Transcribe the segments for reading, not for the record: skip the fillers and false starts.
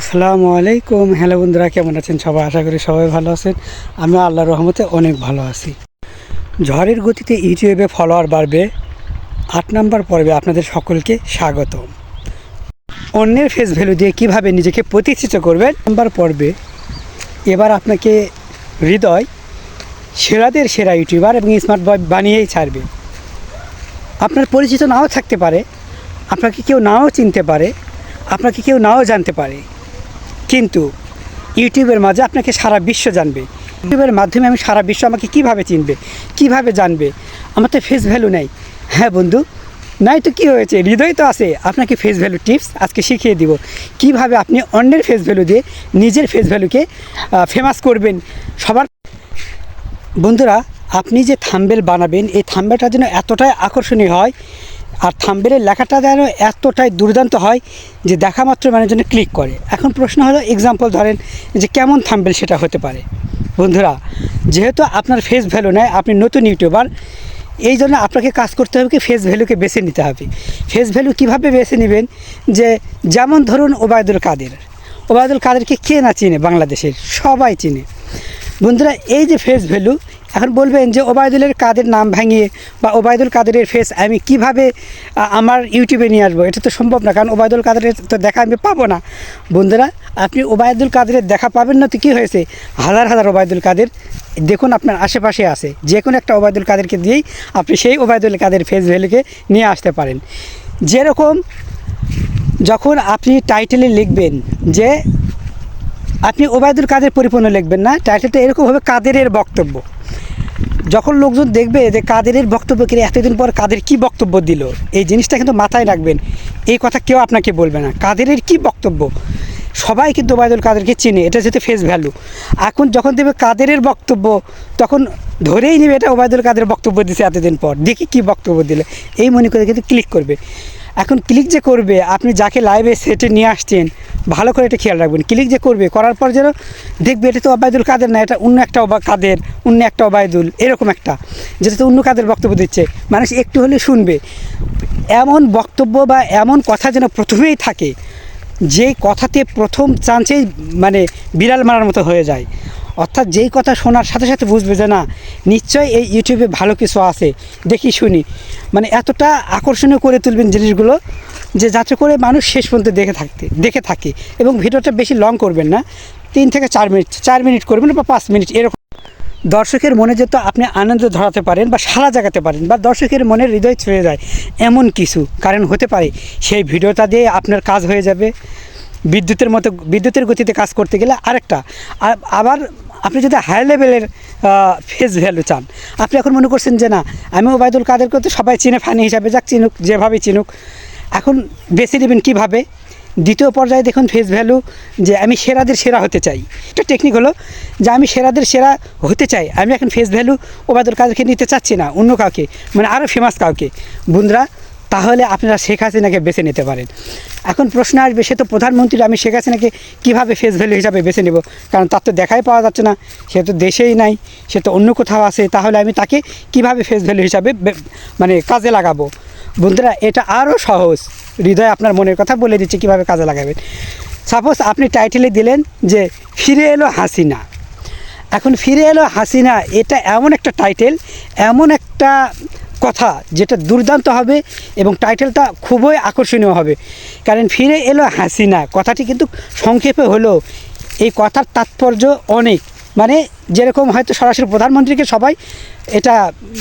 আসসালামু আলাইকুম। হ্যালো বন্ধুরা, কেমন আছেন সবাই? আশা করি সবাই ভালো আছেন। আমি আল্লাহর রহমতে অনেক ভালো আছি। ঝড়ের গতিতে ইউটিউবে ফলোয়ার বাড়বে 8 নম্বর পর্বে আপনাদের সকলকে স্বাগত। অন্যের ফেস ভ্যালু দিয়ে কিভাবে নিজেকে প্রতিষ্ঠিত করবেন নম্বর পর্বে এবার আপনাকে হৃদয় সেরাদের সেরা ইউটিউবার এবং স্মার্ট বয় বানিয়েই ছাড়বে। আপনার পরিচিত নাও থাকতে পারে, আপনাকে কেউ নাও চিনতে পারে, আপনাকে কেউ নাও জানতে পারে, কিন্তু ইউটিউবের মাঝে আপনাকে সারা বিশ্ব জানবে। ইউটিউবের মাধ্যমে আমি সারা বিশ্ব আমাকে কিভাবে চিনবে, কিভাবে জানবে? আমার তো ফেস ভ্যালু নেই। হ্যাঁ বন্ধু, নাই তো কী হয়েছে, হৃদয় তো আছে। আপনাকে ফেস ভ্যালু টিপস আজকে শিখিয়ে দিব কিভাবে আপনি অন্যের ফেস ভ্যালু দিয়ে নিজের ফেস ভ্যালুকে ফেমাস করবেন। সবার বন্ধুরা, আপনি যে থাম্বনেল বানাবেন, এই থাম্বনেলটা যেন এতটাই আকর্ষণীয় হয় আর থাম্বনেলের লেখাটা যেন এতটাই দুর্দান্ত হয় যে দেখা মাত্র মানে যেন ক্লিক করে। এখন প্রশ্ন হলো, এক্সাম্পল ধরেন যে কেমন থাম্বনেল সেটা হতে পারে। বন্ধুরা, যেহেতু আপনার ফেস ভ্যালু নেই, আপনি নতুন ইউটিউবার, এই জন্য আপনাকে কাজ করতে হবে কি, ফেস ভ্যালুকে বেছে নিতে হবে। ফেস ভ্যালু কীভাবে বেছে নেবেন? যে যেমন ধরুন ওবায়দুল কাদেরকে কে না চিনে? বাংলাদেশের সবাই চিনে। বন্ধুরা, এই যে ফেস ভ্যালু, এখন বলবেন যে ওবায়দুলের কাদের নাম ভাঙিয়ে বা ওবায়দুল কাদেরের ফেস আমি কিভাবে আমার ইউটিউবে নিয়ে আসবো? এটা তো সম্ভব না, কারণ ওবায়দুল কাদেরের তো দেখা আমি পাবো না। বন্ধুরা, আপনি ওবায়দুল কাদেরের দেখা পাবেন না তো কী হয়েছে? হাজার হাজার ওবায়দুল কাদের দেখুন আপনার আশেপাশে আছে। যে কোনো একটা ওবায়দুল কাদেরকে দিয়েই আপনি সেই ওবায়দুল কাদের ফেস ভ্যালুকে নিয়ে আসতে পারেন। যেরকম যখন আপনি টাইটেলে লিখবেন যে আপনি ওবায়দুল কাদের পরিপূর্ণ লিখবেন না, টাইটেলটা এরকম হবে কাদেরের বক্তব্য। যখন লোকজন দেখবে যে কাদেরের বক্তব্য কিনে এতদিন পর কাদের কি বক্তব্য দিল, এই জিনিসটা কিন্তু মাথায় রাখবেন। এই কথা কেউ আপনাকে বলবে না, কাদেরের কি বক্তব্য। সবাই কিন্তু ওবায়দুল কাদেরকে চিনে, এটা যেহেতু ফেস ভ্যালু। এখন যখন দেবে কাদেরের বক্তব্য, তখন ধরেই নেবে এটা ওবায়দুল কাদের বক্তব্য দিছে এতদিন পর, দেখি কি বক্তব্য দিলে, এই মনে করে কিন্তু ক্লিক করবে। এখন ক্লিক যে করবে, আপনি যাকে লাইভে সেটে নিয়ে আসছেন, ভালো করে এটা খেয়াল রাখবেন। ক্লিক যে করবে, করার পর যেন দেখবে এটা তো ওবায়দুল কাদের না, এটা অন্য একটা কাদের, অন্য একটা ওবায়দুল, এরকম একটা, যেটা তো অন্য কাদের বক্তব্য দিচ্ছে। মানুষ একটু হলে শুনবে। এমন বক্তব্য বা এমন কথা যেন প্রথমেই থাকে, যেই কথাতে প্রথম চান্সেই মানে বিড়াল মারার মতো হয়ে যায়। অর্থাৎ যেই কথা শোনার সাথে সাথে বুঝবে যে না, নিশ্চয়ই এই ইউটিউবে ভালো কিছু আছে, দেখি শুনি। মানে এতটা আকর্ষণীয় করে তুলবেন জিনিসগুলো যে যাতে করে মানুষ শেষ পর্যন্ত দেখে থাকে। এবং ভিডিওটা বেশি লং করবেন না, 3 থেকে 4 মিনিট করবেন বা 5 মিনিট, এরকম। দর্শকের মনে যেত আপনি আনন্দ ধরাতে পারেন বা সাড়া জাগাতে পারেন বা দর্শকের মনের হৃদয় ছুঁয়ে যায়, এমন কিছু কারণ হতে পারে সেই ভিডিওটা দিয়ে আপনার কাজ হয়ে যাবে বিদ্যুতের গতিতে কাজ করতে গেলে আরেকটা। আবার আপনি যদি হাই লেভেলের ফেস ভ্যালু চান, আপনি এখন মনে করছেন যে না, আমি ওবায়দুল কাদেরকে তো সবাই চিনে, ফানি হিসাবে যাক চিনুক, যেভাবে চিনুক। এখন বেছে নেবেন কীভাবে? দ্বিতীয় পর্যায়ে দেখুন ফেস ভ্যালু, যে আমি সেরাদের সেরা হতে চাই। একটা টেকনিক হলো যে আমি সেরাদের সেরা হতে চাই, আমি এখন ফেস ভ্যালু ওবায়দুল কাদেরকে নিতে চাচ্ছি না, অন্য কাউকে, মানে আরও ফেমাস কাউকে। বন্ধুরা, তাহলে আপনারা শেখ হাসিনাকে বেছে নিতে পারেন। এখন প্রশ্ন আসবে, সে তো প্রধানমন্ত্রী, আমি শেখ হাসিনাকে কীভাবে ফেস ভ্যালু হিসাবে বেছে নেব? কারণ তার তো দেখাই পাওয়া যাচ্ছে না, সে তো দেশেই নাই, সে তো অন্য কোথাও আছে। তাহলে আমি তাকে কিভাবে ফেস ভ্যালু হিসাবে মানে কাজে লাগাবো? বন্ধুরা, এটা আরও সহজ। হৃদয় আপনার মনের কথা বলে দিচ্ছে কীভাবে কাজে লাগাবেন। সাপোজ আপনি টাইটেলে দিলেন যে ফিরে এলো হাসিনা। এখন ফিরে এলো হাসিনা, এটা এমন একটা টাইটেল, এমন একটা কথা যেটা দুর্দান্ত হবে এবং টাইটেলটা খুবই আকর্ষণীয় হবে। কারণ ফিরে এলো হাসিনা কথাটি কিন্তু সংক্ষেপে হলো, এই কথার তাৎপর্য অনেক। মানে যেরকম হয়তো সরাসরি প্রধানমন্ত্রীকে সবাই এটা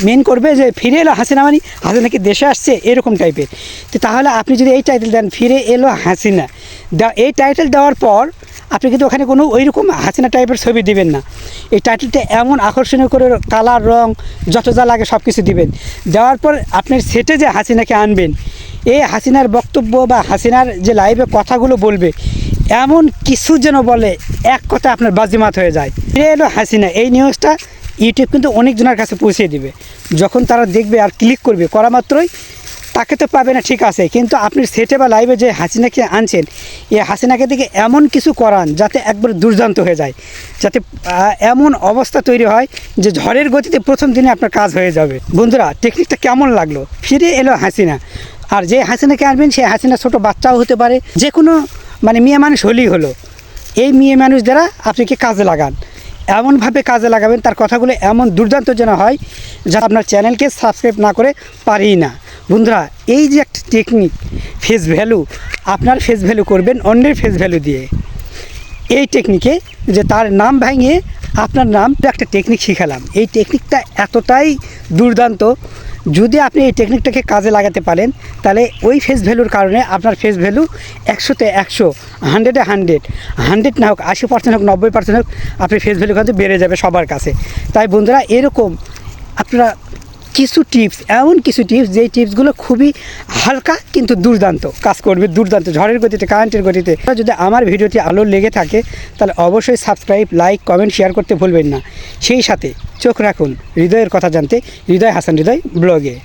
মেন করবে যে ফিরে এলো হাসিনা, মানে হাসিনা কি দেশে আসছে, এরকম টাইপের। তো তাহলে আপনি যদি এই টাইটেল দেন, ফিরে এলো হাসিনা, এই টাইটেল দেওয়ার পর আপনি কিন্তু ওখানে কোনো ওইরকম হাসিনা টাইপের ছবি দিবেন না। এই টাইটেলটা এমন আকর্ষণীয় করে কালার, রং যত যা লাগে সব কিছু দিবেন। দেওয়ার পর আপনার সেটে যে হাসিনাকে আনবেন, এই হাসিনার বক্তব্য বা হাসিনার যে লাইভে কথাগুলো বলবে, এমন কিছু যেন বলে, এক কথা আপনার বাজিমাত হয়ে যায়। ফিরে এলো হাসিনা, এই নিউজটা ইউটিউব কিন্তু অনেকজনের কাছে পৌঁছে দিবে। যখন তারা দেখবে আর ক্লিক করবে, করা মাত্রই তাকে তো পাবে না, ঠিক আছে, কিন্তু আপনি সেটে বা লাইভে যে হাসিনাকে আনছেন, এই হাসিনাকে দেখে এমন কিছু করান যাতে একবার দুর্দান্ত হয়ে যায়, যাতে এমন অবস্থা তৈরি হয় যে ঝড়ের গতিতে প্রথম দিনে আপনার কাজ হয়ে যাবে। বন্ধুরা, টেকনিকটা কেমন লাগলো? ফিরে এলো হাসিনা। আর যে হাসিনাকে আনবেন, সেই হাসিনা ছোটো বাচ্চাও হতে পারে, যে কোনো মানে মেয়ে মানুষ হলেই হলো। এই মেয়ে মানুষ দ্বারা আপনি কি কাজে লাগান, এমনভাবে কাজে লাগাবেন তার কথাগুলো এমন দুর্দান্ত যেন হয় যা আপনার চ্যানেলকে সাবস্ক্রাইব না করে পারি না। বন্ধুরা, এই যে একটা টেকনিক ফেস ভ্যালু, আপনার ফেস ভ্যালু করবেন অন্যের ফেস ভ্যালু দিয়ে। এই টেকনিকে যে তার নাম ভাঙিয়ে আপনার নাম, একটা টেকনিক শিখালাম। এই টেকনিকটা এতটাই দুর্দান্ত, যদি আপনি এই টেকনিকটাকে কাজে লাগাতে পারেন তাহলে ওই ফেস ভ্যালুর কারণে আপনার ফেস ভ্যালু 100-তে 100, 100-এ 100, 100 না হোক 80% হোক 90% হোক, আপনার ফেস ভ্যালু কিন্তু বেড়ে যাবে সবার কাছে। তাই বন্ধুরা, এরকম আপনারা কিছু টিপস, এমন কিছু টিপস যেই টিপসগুলো খুবই হালকা কিন্তু দুর্দান্ত কাজ করবে, দুর্দান্ত ঝড়ের গতিতে, কারেন্টের গতিতে। যদি আমার ভিডিওটি আলো লেগে থাকে তাহলে অবশ্যই সাবস্ক্রাইব, লাইক, কমেন্ট, শেয়ার করতে ভুলবেন না। সেই সাথে চোখ রাখুন হৃদয়ের কথা জানতে হৃদয় হাসান হৃদয় ব্লগে।